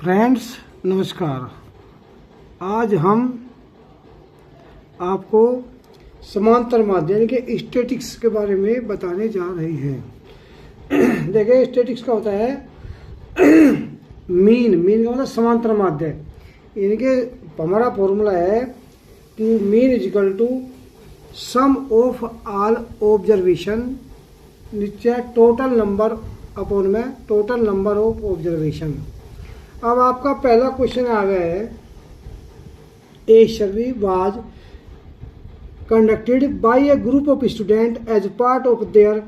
Friends नमस्कार। आज हम आपको समांतर माध्य यानी कि स्टैटिक्स के बारे में बताने जा रहे हैं। देखिए स्टैटिक्स का होता है मीन का मतलब समांतर माध्य, यानी कि हमारा फॉर्मूला है कि mean is equal to sum of all observation नीचे टोटल नंबर अपॉन में टोटल नंबर ऑफ ऑब्जर्वेशन। अब आपका पहला क्वेश्चन आ गया है, a survey was conducted by a group of student as part of their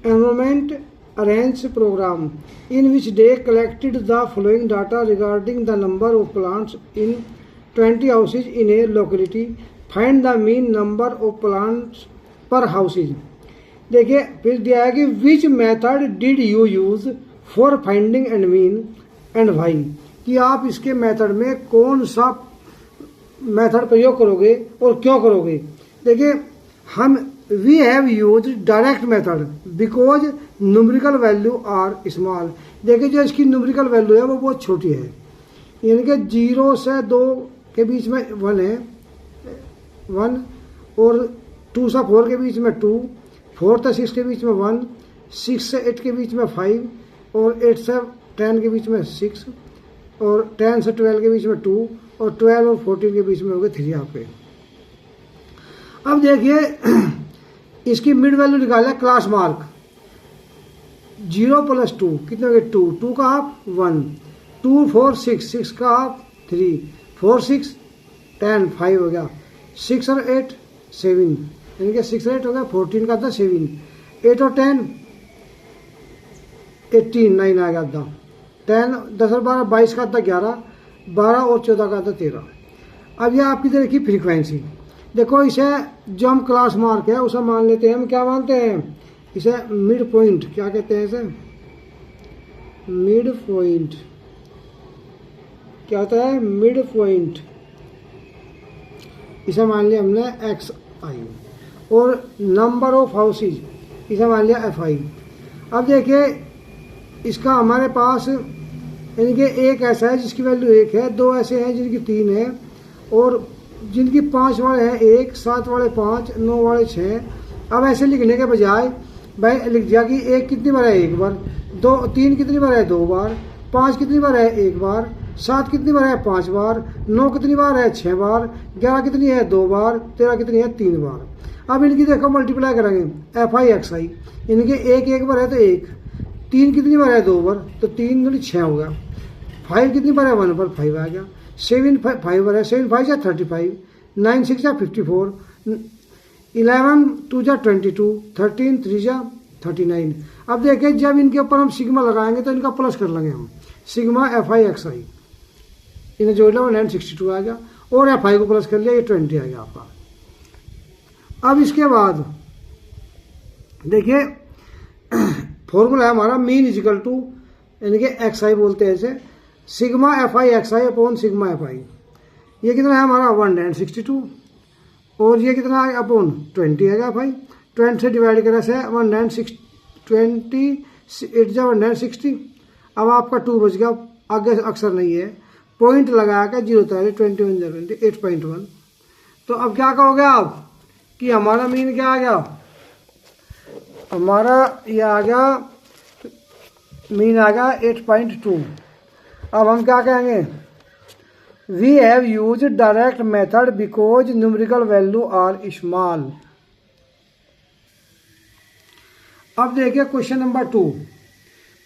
environment arrange programme in which they collected the following data regarding the number of plants in 20 houses in a locality, find the mean number of plants per houses. देखिए फिर दिया है कि which method did you use for finding and mean and why, कि आप इसके method में कौन सा मेथड प्रयोग करोगे और क्यों करोगे। देखिए हम we have use direct method because numerical value are small. देखिए जो इसकी न्यूमेरिकल वैल्यू है वो बहुत छोटी है, यानी कि 0 से 2 के बीच में 1 है 1, और 2 से 4 के बीच में 2, 4 से 6 के बीच में 1, 6 से 8 के बीच में 5, और 8 से 10 के बीच में 6, और 10 से 12 के बीच में 2, और 12 और 14 के बीच में हो गए 3 यहाँ पे। अब देखिए इसकी मिड वैल्यू निकाला क्लास मार्क 0 + 2 कितने हो गए 2, 2 का हाफ 1, 2 4 6, 6 का हाफ 3, 4 6 10 5 हो गया, 6 और 8 7, यानी कि 6 और 8 हो गया 14 का था 7, 8 और 10 18 9 आ गया था 10, 10 और 12 22 का था 11, 12 और 14 का था 13। अब ये आपकी तरह की फ्रीक्वेंसी देखो, इसे जो हम क्लास मार्क है उसे मान लेते हैं, हम क्या मानते हैं इसे मिड पॉइंट, क्या कहते हैं इसे मिड पॉइंट, क्या होता है मिड पॉइंट, इसे मान लिया हमने एक्स आई, और नंबर ऑफ हाउसेज इसे मान लिया एफ आई। अब देखिए इसका हमारे पास यानी कि एक ऐसा है जिसकी वैल्यू 1 है, 2 ऐसे हैं जिनकी 3 है, और जिनकी 5 वाले हैं 1, 7 वाले 5, 9 वाले 6। अब ऐसे लिखने के बजाय भाई लिख दिया कि 1 कितनी बार है 1 बार, 2 3 कितनी बार है 2 बार, 5 कितनी बार है 1 बार, 7 कितनी बार है 5 बार, 9 कितनी बार है 6 बार, 11 कितनी है 2 बार, 13 कितनी है 3 बार। अब इनकी देखो मल्टीप्लाई करेंगे एफ आई एक्स आई, यानी कि 1 बार है तो 1, 3 कितनी बार है 2 बार, तो 3 दूनी 6 हो गया, 5 कितनी बार है 1 बार 5 आ गया, 7 5 बार है 7 5 या 35, 9 6 या 54, 11 2 जा 22, 13 3 जा 39। अब देखिए जब इनके ऊपर हम सिग्मा लगाएंगे तो इनका प्लस कर लेंगे हम, सिग्मा एफ आई एक्स आई इन्हें जोड़ लिया 962 आ गया, और एफ आई को प्लस कर लिया ये 20 आ गया आपका। अब इसके बाद देखिए फॉर्मूला है हमारा मीन इजिकल टू यानी कि एक्स आई बोलते हैं इसे, sigma F I x I upon sigma F i. ये कितना है हमारा 162, और ये कितना है अपॉन 20 है एफ आई, 20 से डिवाइड करने से 128 जा 160। अब आपका 2 बच गया, आगे अक्सर नहीं है, पॉइंट लगा कर 0 था 21 8.1। तो अब क्या कहोगे आप कि हमारा मीन क्या आ गया, हमारा ये आ गया मीन आ गया 8.2। अब हम क्या कहेंगे, we have use direct method because numerical value are small. अब देखिए क्वेश्चन नंबर 2,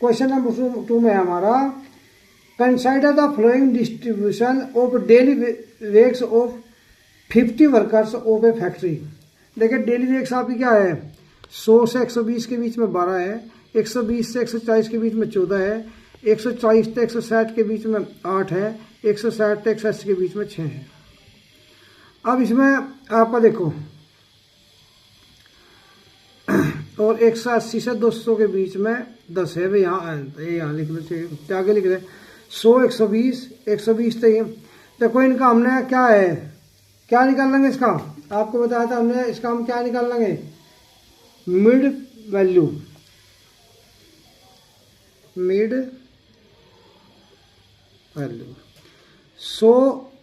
क्वेश्चन नंबर 2 में हमारा consider the following distribution of daily wages of 50 workers of a factory. देखिए डेली वेक्स आपकी क्या है, 100 से 120 के बीच में 12 है, 120 से 140 के बीच में 14 है, 140 से 160 के बीच में 8 है, 160 से 180 के बीच में 6 है। अब इसमें आपका देखो और 180 से 200 के बीच में 10 है, भाई यहाँ लिख लो चाहिए, आगे लिख रहे 100 120 120 तक। देखो इनका हमने क्या है, क्या निकाल लेंगे इसका, आपको बताया था हमने, इसका हम क्या निकाल लेंगे मिड वैल्यू, मिड वैल्यू। 100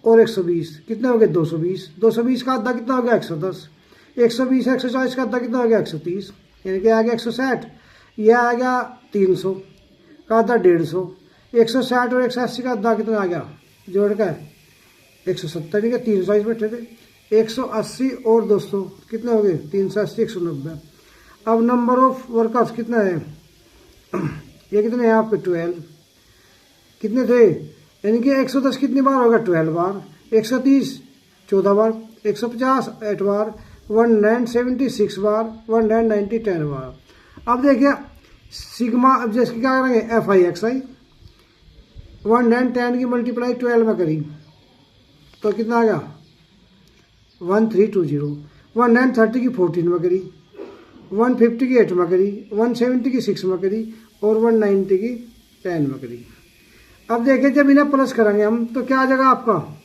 और 120 कितने हो गए 220। 220 का आधा कितना हो गया 110। 120 140 का आधा कितना हो गया 130, यानी कि आ गया 160। यह आ गया 300 का आधा 150। 160 और 180 का आधा कितना आ गया जोड़ कर 170, ठीक है 340 बैठे थे। 180 और 200 कितने हो गए 380 190। अब नंबर ऑफ वर्कर्स कितना है ये कितने हैं आपके 12 कितने थे, यानी कि 110 कितनी बार होगा 12 बार, 130 14 बार, 150 8 बार, 1970 6 बार, 1990 10 बार। अब देखिए सिग्मा, अब जैसे क्या करेंगे एफ आई एक्स आई 110 की मल्टीप्लाई 12 में करी तो कितना आ गया 1320। 130 की 14 में करी, 150 की 8 में करी, 170 की 6 में करी और 190 की 10 में करी। अब देखिए जब इन्हें प्लस करेंगे हम तो क्या आ जाएगा आपका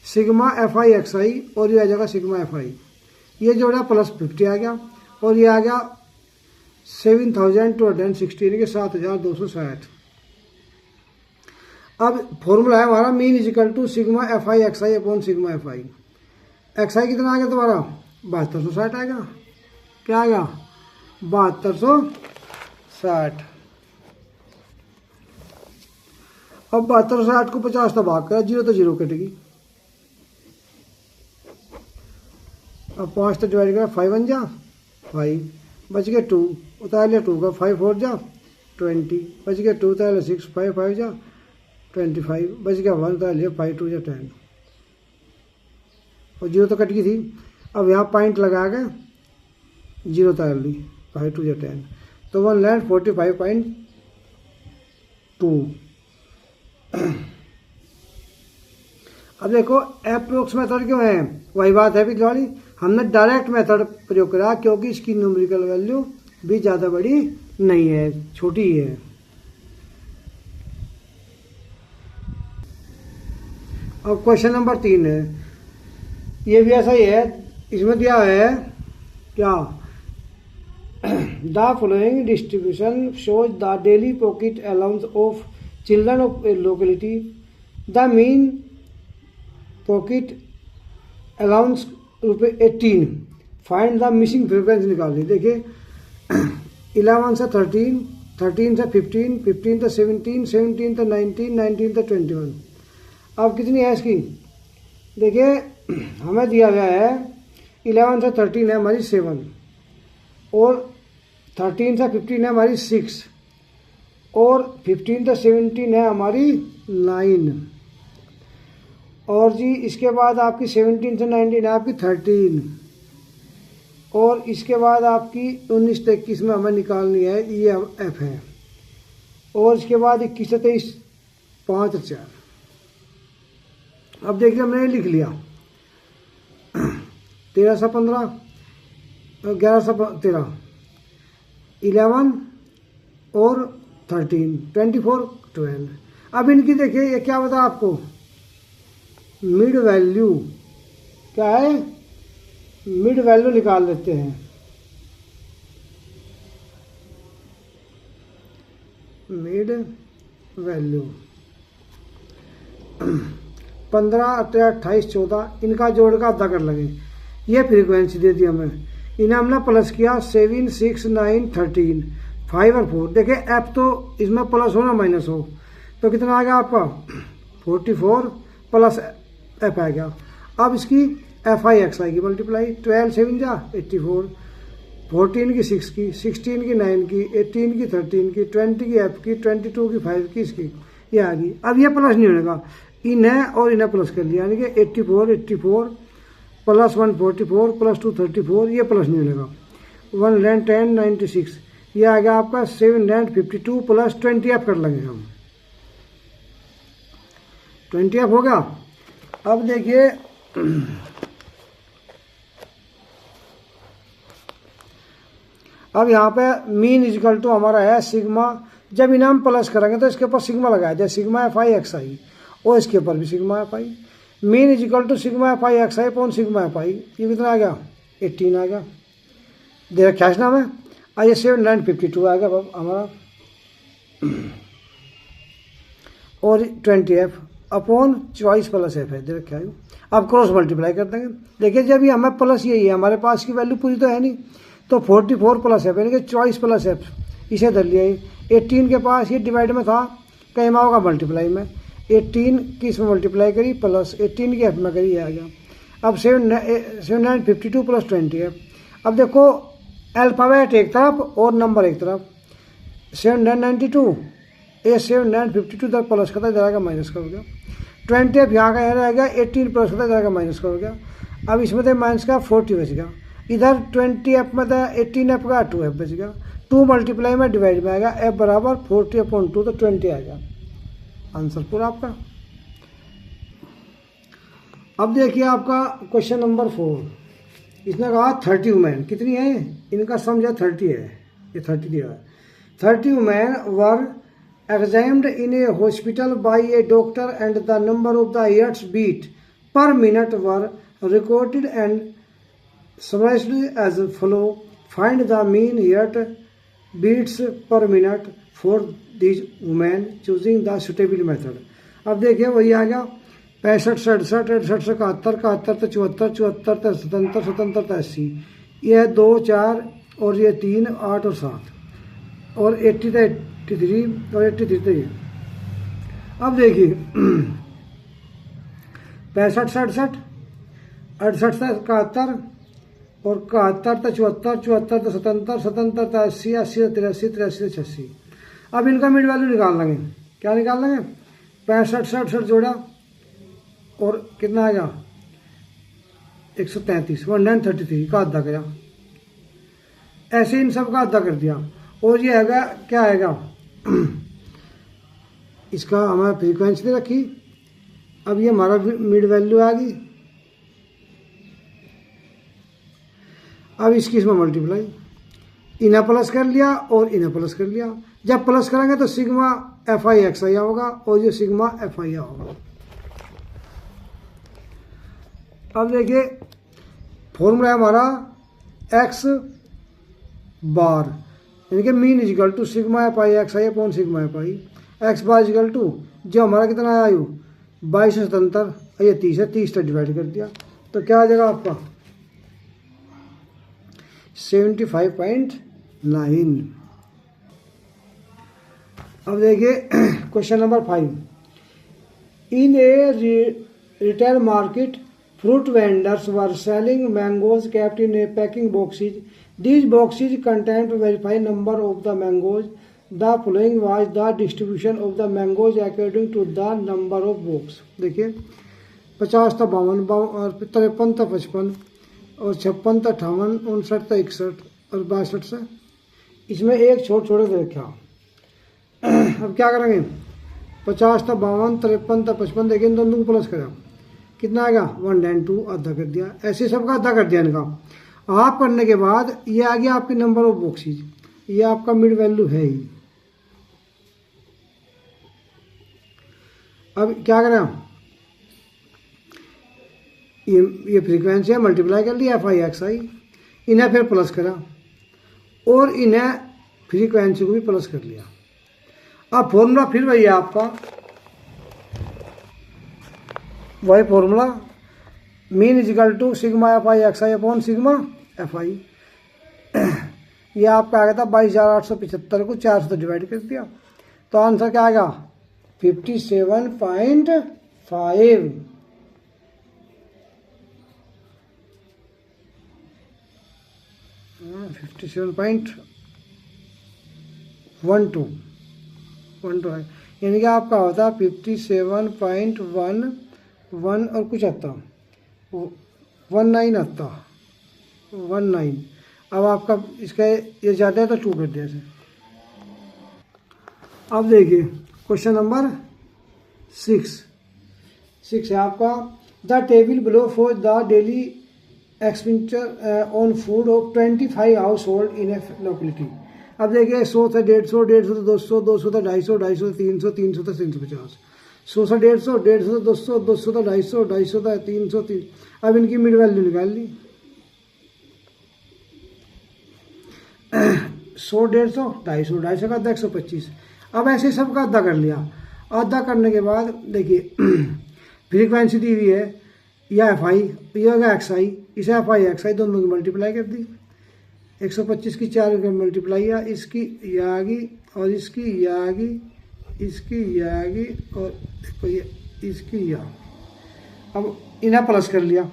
sigma F I x i और ये आ जाएगा सिग्मा एफ आई, ये जोड़ा प्लस 50 आ गया और ये आ गया 7260 के 7260। अब फॉर्मूला है हमारा mean is equal to sigma F I x I upon sigma F I. X I कितना आ गया तुम्हारा 7260 आएगा, क्या आएगा 7260। अब 7260 को 50 तो भाग कर 0 तो 0 कटेगी। अब 5 तो डिवाइड करा 5 1 जा 5 बच गया 2 उतार लिया 2 का 5 4 जा 20 बच गया 2 उतार लिया 6 5 5 जा 25 बच गया 1 उतार लिया 5 2 जा 10 और 0 तो कट गई थी। अब यहाँ पॉइंट लगा के 0 उतार ली 5 2 जा 10 तो 1 लैंड 45.2। अब देखो अप्रोक्स मेथड क्यों है, वही बात है पिछले वाली, हमने डायरेक्ट मेथड प्रयोग करा क्योंकि इसकी न्यूमेरिकल वैल्यू भी ज़्यादा बड़ी नहीं है, छोटी ही है। अब क्वेश्चन नंबर 3 है, ये भी ऐसा ही है, इसमें दिया है क्या the following distribution shows the daily pocket allowance of children of A locality, the mean pocket allowance ₹18, find the missing frequency निकालनी। देखिए 11 से 13, 13 से 15, 15 से 17, 17 से 19, 19 से 21। अब कितनी है इसकी, देखिए हमें दिया गया है 11 से 13 है हमारी 7 और 13 से 15 है हमारी 6 और 15 से 17 है हमारी 9 और जी इसके बाद आपकी 17 से 19 है आपकी 13 और इसके बाद आपकी 19 से 21 में हमें निकालनी है ये एफ है और इसके बाद 21 से 23 5 और 4। अब देखिए हमने लिख लिया 13 से 15, 11 से 13, 11 और 13, 24, 12। अब इनकी देखिए ये क्या बता आपको मिड वैल्यू क्या है, मिड वैल्यू निकाल लेते हैं। मिड वैल्यू 15, 18, 28, 14 इनका जोड़ का आधा कर लगे, ये फ्रीक्वेंसी दे दी हमें, इन्हें हमने प्लस किया 7, 6, 9, 13, 5 और 4। देखिए एफ तो इसमें प्लस हो ना माइनस हो तो कितना आ गया आपका 44 प्लस एफ आ गया। अब इसकी एफ आई एक्स आएगी मल्टीप्लाई 12 7 जा 84, 14 की 6 की, 16 की 9 की, 18 की 13 की, 20 की एफ की, 22 की 5 की इसकी ये आ गई। अब ये प्लस नहीं होगा, इन्हें और इन्हें प्लस कर लिया यानी कि 84 प्लस 144 प्लस 2 34 ये प्लस नहीं होगा। 1 लैंड 10 96 ये आ गया आपका 7 लैंड 52 प्लस 20 एफ कर लेंगे हम 20 एफ होगा। अब देखिए अब यहाँ पे मीन इजिकल टू हमारा है सिग्मा, जब इन्हें हम प्लस करेंगे तो इसके ऊपर सिग्मा लगाया जाए sigma F I x i और इसके ऊपर भी sigma F i. Mean is equal to sigma F I x I upon sigma F i, ये कितना आ गया 18 आ गया, देखा क्या नाम है आइए 7 लैंड 52 आ गया हमारा। और 20f अपॉन 24 प्लस f है, दे रखा है। अब क्रॉस मल्टीप्लाई कर देंगे। देखिए जब ये हमें प्लस यही है, हमारे पास की वैल्यू पूरी तो है नहीं, तो 44 प्लस f यानी कि 24 प्लस f इसे धर लिया। 18 के पास ये डिवाइड में था, कहीं में होगा मल्टीप्लाई में। 18 की इसमें मल्टीप्लाई करी प्लस 18 की f में करी, ये आ गया। अब 752 प्लस 20f। अब देखो अल्फ़ाबेट एक तरफ और नंबर एक तरफ। 792 ये 752 तक प्लस करता जाएगा माइनस का हो गया। 20f यहाँ का यहाँ रहेगा, 18 प्लस करता जाएगा माइनस का हो गया। अब इसमें तो माइनस का 40 बच गया, इधर 20f में था 18f का 2f बच गया। 2 मल्टीप्लाई में डिवाइड में आएगा, f बराबर 40/2 तो 20 आएगा आंसर पूरा आपका। अब देखिए आपका क्वेश्चन नंबर 4। इसने कहा 30 वुमेन, कितनी है इनका समझा 30 है, ये 30 दिया है। 30 women were examined in a hospital by a doctor and the number of the hearts beat per minute were recorded and summarized as follow. Find the mean heart beats per minute for these women choosing the suitable method. अब देखिए वही आ गया 65, 67, 68 से 71, 71 तो 74, 74 तो 77, 77 तो 80, ये 2, 4 और ये 3, 8 और 7 और 80 तो 83 और 83 तो ये। अब देखिए 65, 67, 68 से 71 और 71 तो 74, 74 तो 77, 77 तो 80, 80 तो 83, 83 तो 86। अब इनका मिड वैल्यू निकाल लेंगे। क्या निकाल लेंगे? 65, 67 जोड़ा और कितना आएगा 133, 133 का आधा किया, ऐसे इन सब का आधा कर दिया। और ये आएगा क्या आएगा इसका हमारा फ्रीक्वेंसी दे रखी। अब ये हमारा मिड वैल्यू आ गई। अब इसकी इसमें मल्टीप्लाई, इन्हें प्लस कर लिया और इन्हें प्लस कर लिया। जब प्लस करेंगे तो सिग्मा एफ आई एक्स आई होगा और ये सिग्मा एफ आई होगा। अब देखिए फॉर्मूला है हमारा एक्स बार यानी कि mean is equal to sigma F I x I upon sigma F I. X bar is equal to जो हमारा कितना है आयु 22 से 77, ये 30 है, 30 से डिवाइड कर दिया तो क्या आ जाएगा आपका 75.9। अब देखिए question number 5। In A retail market fruit vendors were selling mangoes kept in a packing boxes. These boxes contained verified number of the mangoes. The following was the distribution of the mangoes according to the number of box. देखिए 50 था 52, 53 था 55 और 56 था 58, 59 था 61 और 62 से इसमें एक छोटे दे रखा। अब क्या करेंगे 50 था 52, 53 था 55, देखिए इन दोनों को प्लस करा कितना आएगा 192 आधा कर दिया। ऐसे सबका आधा कर दिया इनका। आप करने के बाद ये आ गया आपके नंबर ऑफ बॉक्सेज, ये आपका मिड वैल्यू है ही। अब क्या करें ये फ्रीक्वेंसी है मल्टीप्लाई कर लिया एफ आई एक्स आई, इन्हें फिर प्लस करा और इन्हें फ्रीक्वेंसी को भी प्लस कर लिया। अब फॉर्मूला फिर वही है आपका, वही formula mean is equal to sigma F I x I upon sigma F i. ये आपका आ गया था 22,875 को 4 से डिवाइड कर दिया तो आंसर क्या आएगा 57.5। 57.12 है, यानी कि आपका होता 57.11 और कुछ आता 19 आता 19। अब आपका इसका ये ज़्यादा है तो 2 कर दिया इसे। अब देखिए क्वेश्चन नंबर 6 है आपका the table below for the daily expenditure on food of 25 house hold in a locality. अब देखिए 100 से 150, 150 से 200, 200 से 250, 250 से 300, 300 से 350, 100 से 150, 150 से 200, 200 से 250, 250 से 300, 300। अब इनकी मिड वैल्यू निकाल ली 100, 150, 250, 250 का 125। अब ऐसे सब का अद्धा कर लिया। आधा करने के बाद देखिए फ्रीक्वेंसी दी हुई है, यह एफ आई, यह होगा एक्स आई, इसे एफ आई एक्स आई दोनों की मल्टीप्लाई कर दी। 125 की 4 की मल्टीप्लाई है, इसकी यह आ गई और इसकी यह आ गई, इसकी यह आ गई और देखो ये इसकी यह। अब इन्हें प्लस कर लिया,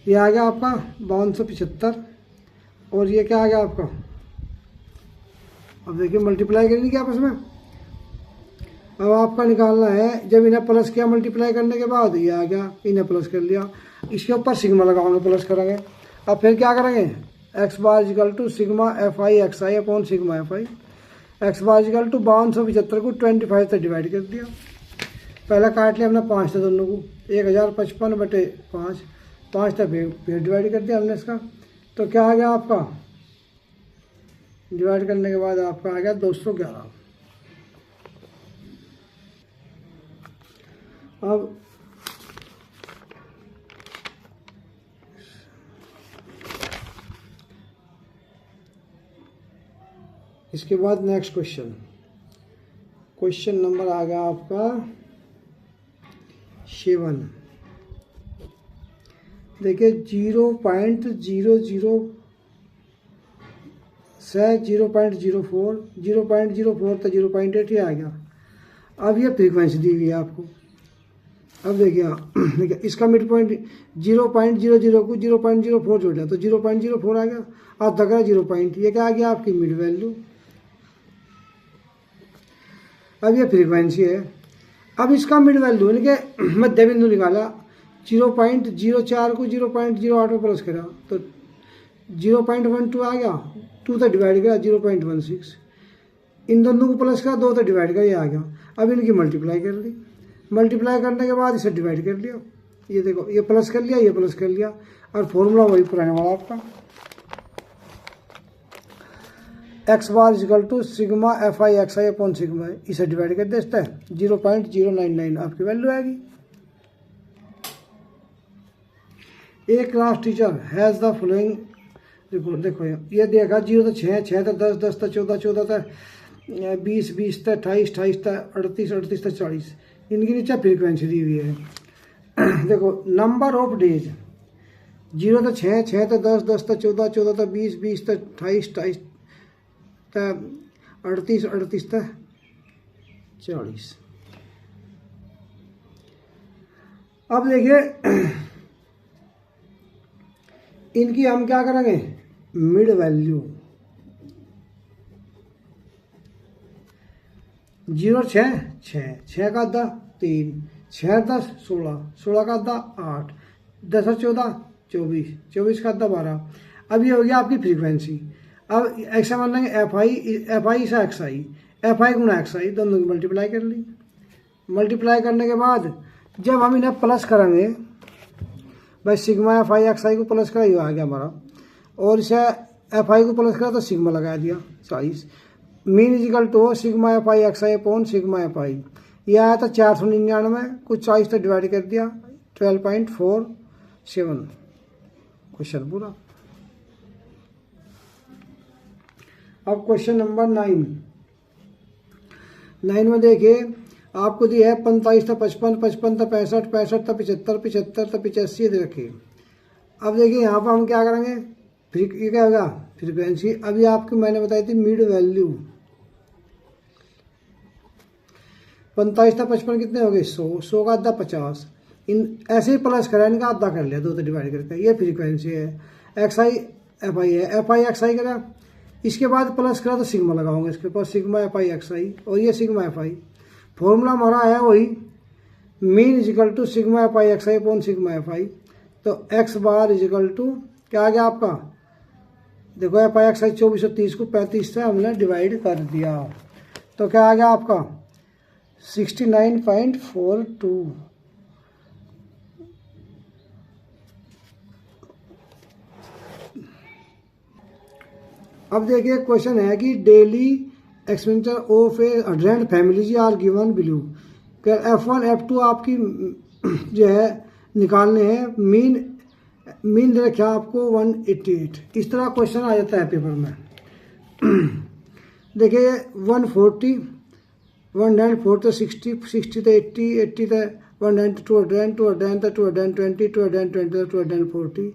ये आ गया आपका 5275 और ये क्या आ गया आपका, अब देखिए मल्टीप्लाई करेंगे क्या आपस में। अब आपका निकालना है, जब इन्हें प्लस किया मल्टीप्लाई करने के बाद ये आ गया, इन्हें प्लस कर लिया, इसके ऊपर सिग्मा लगाओगे प्लस करेंगे। अब फिर क्या करेंगे, x bar is equal to sigma F I x I upon sigma F I. X bar is equal to 5275 को 25 से डिवाइड कर दिया। पहला काट लिया हमने 5 था दोनों को, 1055/5, 5 था फिर डिवाइड कर दिया हमने इसका। तो क्या आ गया आपका, डिवाइड करने के बाद आपका आ गया 211। अब इसके बाद नेक्स्ट क्वेश्चन नंबर आ गया आपका 7। देखिए 0.00 से 0.04, 0.04 तो 0.8 ही आ गया। अब ये फ्रीक्वेंसी दी हुई है आपको। अब देखिए इसका मिड पॉइंट 0.00 को 0.04 जोड़ा तो 0.04 आ गया, और तगड़ा 0. ये क्या आ गया आपकी मिड वैल्यू। अब ये फ्रीक्वेंसी है। अब इसका मिड वैल्यू यानी कि मध्य बिंदु निकाला, 0.04 को 0.08 में प्लस करा तो 0.12 आ गया, 2 से डिवाइड किया 0.16, इन दोनों को प्लस करा 2 से डिवाइड किया, ये आ गया। अब इनकी मल्टीप्लाई कर ली, मल्टीप्लाई करने के बाद इसे डिवाइड कर लिया, ये देखो ये प्लस कर लिया, ये प्लस कर लिया, और फॉर्मूला वही पुराने वाला आपका, x bar is equal to sigma F I x I upon sigma, इसे डिवाइड कर देता है 0.099 आपकी वैल्यू आएगी। एक class teacher has the following report. देखो ये देखा 0 तो 6, 6 तो 10, 10 तो 14, 14 तो 20, 20 तो 28, 28 तो 38, 38 तो 40, इनकी नीचे फ्रीक्वेंसी दी हुई है। देखो नंबर ऑफ डेज 0 तो 6, 6 तो 10, 10 तो 14, 14 तो 20, 20 तो 28, 28 तो 38, 38 तो 40। अब देखिए इनकी हम क्या करेंगे, मिड वैल्यू 0 6 6, 6 का आधा 3, 6 10 16, 16 का आधा 8, 10 14 24, 24 का आधा 12। अब ये हो गया आपकी फ्रीक्वेंसी। अब ऐसा मान लेंगे एफ आई से एक्स आई, एफ आई गुना एक्स आई, दोनों की मल्टीप्लाई कर ली। मल्टीप्लाई करने के बाद जब हम इन्हें प्लस करेंगे, भाई सिग्मा एफ आई एक्स आई को प्लस करा, ये आ गया हमारा, और इसे एफ आई को प्लस करा तो सिग्मा लगा दिया 40। Mean is equal to sigma F I x I upon sigma F i, यह आया था 499, कुछ 40 तो डिवाइड कर दिया 12.47। क्वेश्चन पूरा। अब क्वेश्चन नंबर 9 में देखिए आपको दिया है 45 तो 55, 55 तो 65, 65 तो 75, 75 तो 85 दे रखिए। अब देखिए यहाँ पर हम क्या करेंगे, ये क्या होगा फ्रीक्वेंसी। अभी आपको मैंने बताई थी मिड वैल्यू, 45 था 55 कितने हो गए 100, 100 का आधा 50, इन ऐसे ही प्लस करा, इनका आधा कर लिया 2 से डिवाइड करके, ये फ्रीक्वेंसी है। एक्स आई एफ आई है, एफ आई एक्स आई करा, इसके बाद प्लस करा तो सिग्मा लगाऊंगा इसके पास, sigma F I x i और ये सिग्मा एफ आई। फॉर्मूला हमारा है वही mean is equal to sigma F I x I upon sigma F i. तो एक्स बार इजिकल टू क्या आ गया आपका, देखो एफ आई एक्स आई 2430 को 35 से हमने डिवाइड कर दिया, तो क्या आ गया आपका 69.42। अब देखिए क्वेश्चन है कि daily expenditure of a rent families are given below. F1 F2 आपकी जो है निकालने हैं, मीन दे रखा आपको 188। इस तरह क्वेश्चन आ जाता है पेपर में। देखिए 140 104 तो 60, 60 तो 80, 80 तो 110, 210, 210 तो 220, 220 तो 240,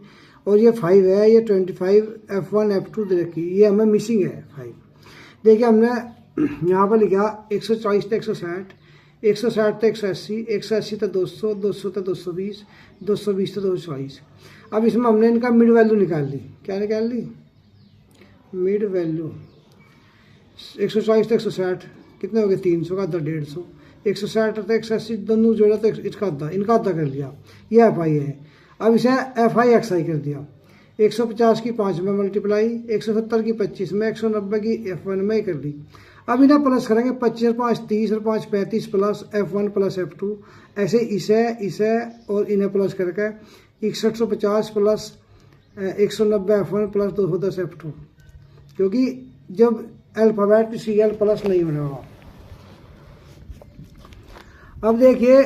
और ये 5 है, ये 25 F1 F2 दे रखी, ये हमें मिसिंग है 5। देखिए हमने यहाँ पर लिखा 140 तो 160, 160 तो 180, 180 तो 200, 200 तो 220, 220 तो 240। अब इसमें हमने इनका मिड वैल्यू निकाल ली। क्या निकाल ली? Mid value. 140 तो 160 कितने हो गए? 300 का आधा 150, 160 तो 180 दोनों जोड़ा तो इसका आधा, इनका आधा कर लिया, ये एफ आई है। अब इसे एफ आई एक्स आई कर दिया। 150 की 5 में मल्टीप्लाई, 170 की 25 में, 190 की F1 में कर दी। अब इन्हें प्लस करेंगे, 25 और 5 30 और 5 35 प्लस F1 प्लस F2, ऐसे इसे और इन्हें प्लस करके 6150 प्लस 190 F1 प्लस 210 F2, क्योंकि जब अल्फ़ाबेट CL प्लस नहीं होने वाला। अब देखिए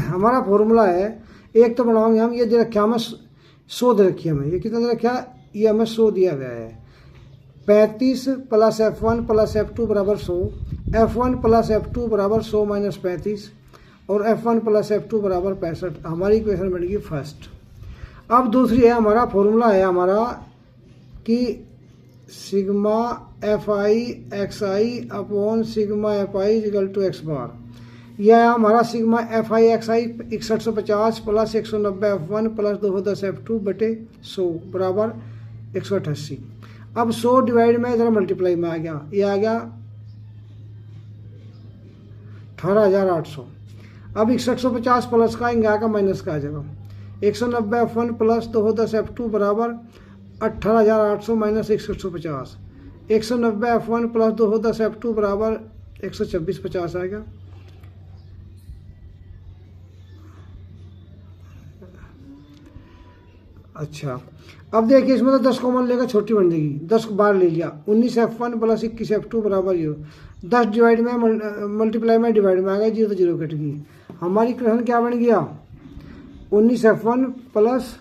हमारा फॉर्मूला है, एक तो बनाओगे हम, ये दे रखा हमें 100 दे रखी हमें, ये कितना दे रखा? ये हमें 100 दिया गया है। 35 प्लस F1 प्लस F2 बराबर 100, F1 प्लस F2 बराबर 100 माइनस 35, और F1 प्लस F2 बराबर 65। हमारी इक्वेशन बन गई फर्स्ट। अब दूसरी है, हमारा फॉर्मूला है हमारा कि sigma F I x I upon sigma F I equal to X bar. यह है हमारा sigma F I x I 6150 plus 190 F1 plus 210 F2 बटे 100 बराबर 188। अब 100 डिवाइड में इधर मल्टीप्लाई में आ गया, ये आ गया 18800। अब 6150 प्लस का इंगा का माइनस का आ जाएगा, 190 F1 प्लस 210 F2 बराबर 18800 माइनस 6150, 190 F1 प्लस 210 F2 बराबर 12650 आएगा। अच्छा, अब देखिए इसमें तो 10 कॉमन लेगा, छोटी बन जाएगी, 10 बार ले लिया, 19 F1 प्लस 21 F2 बराबर 0। 10 डिवाइड में मल्टीप्लाई में डिवाइड में आ गया, 0 तो 0 कट गई। हमारी इक्वेशन क्या बन गया? 19 F1 प्लस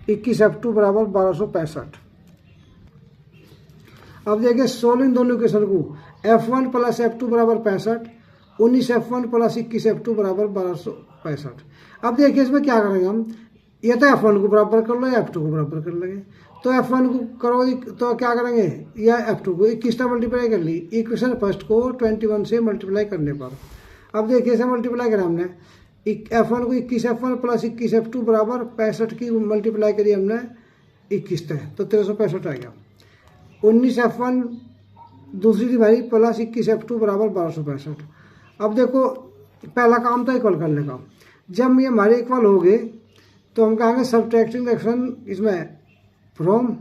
21 F2 बराबर 1265। अब देखिए सोल्व इन दोनों इक्वेशन को, F1 प्लस F2 बराबर 65, 19 F1 प्लस 21 F2 बराबर 1265। अब देखिए इसमें क्या करेंगे हम, ये तो F1 को बराबर कर लो या F2 को बराबर कर लेंगे। तो F1 को करो तो क्या करेंगे, या F2 को 21 से मल्टीप्लाई कर ली, इक्वेशन फर्स्ट को 21 से मल्टीप्लाई करने पर। अब देखिए इसे मल्टीप्लाई करा हमने, F1 को 21 F1 प्लस 21 F2 बराबर 65 की मल्टीप्लाई करी हमने 21 तक, तो 1365 आ गया। 19 F1 दूसरी डिवाइड प्लस 21 F2 बराबर 1265। अब देखो पहला काम तो इक्वल करने का, जब ये हमारे इक्वल हो गए तो हम कहेंगे सब्ट्रैक्टिंग एक्शन इसमें फ्रॉम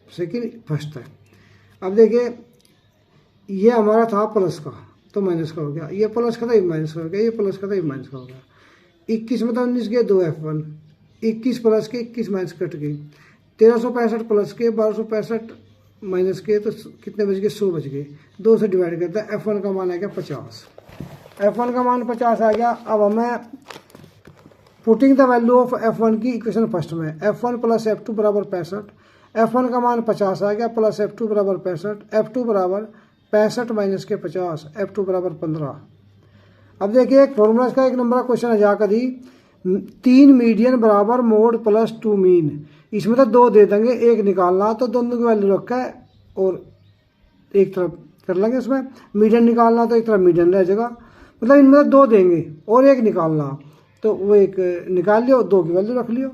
सेकेंड फर्स्ट है। अब देखिए ये हमारा था प्लस का तो माइनस का हो गया, ये प्लस का था ये माइनस का हो गया, ये प्लस का था ये माइनस का हो गया। 21 में तो 19 के 2 F1, 21 प्लस के 21 माइनस कट गई, 1365 प्लस के 1265 माइनस के, तो कितने बच गए? 100 बच गए। 2 से डिवाइड करता है, F1 का मान आ गया 50, F1 का मान 50 आ गया। अब हमें putting the value of F1 की इक्वेशन फर्स्ट में, F1 प्लस F2 बराबर 65, F1 का मान 50 आ गया प्लस F2 बराबर 65, F2 बराबर 65 माइनस के 50, F2 बराबर 15। अब देखिए एक फॉर्मूला का 1 नंबर का क्वेश्चन है जाकर दी, 3 मीडियन बराबर मोड प्लस 2 मीन। इसमें तो 2 दे देंगे, 1 निकालना, तो दोनों की वैल्यू रखा है और एक तरफ कर लेंगे। इसमें मीडियन निकालना तो एक तरफ मीडियन रह जाएगा, मतलब इनमें 2 देंगे और 1 निकालना, तो वो 1 निकाल लियो, 2 की वैल्यू रख लियो।